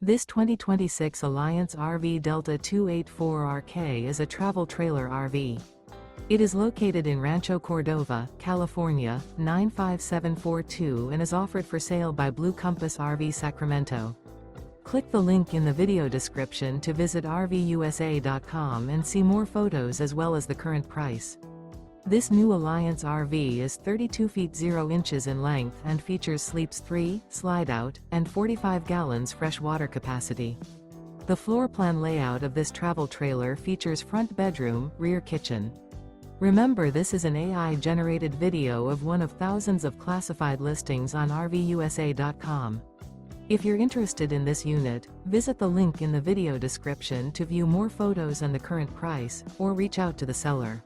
This 2026 Alliance RV Delta 284RK is a travel trailer RV. It is located in Rancho Cordova, California, 95742 and is offered for sale by Blue Compass RV Sacramento. Click the link in the video description to visit RVUSA.com and see more photos as well as the current price. This new Alliance RV is 32 feet 0 inches in length and features sleeps 3, slide-out, and 45 gallons fresh water capacity. The floor plan layout of this travel trailer features front bedroom, rear kitchen. Remember, this is an AI-generated video of one of thousands of classified listings on RVUSA.com. If you're interested in this unit, visit the link in the video description to view more photos and the current price, or reach out to the seller.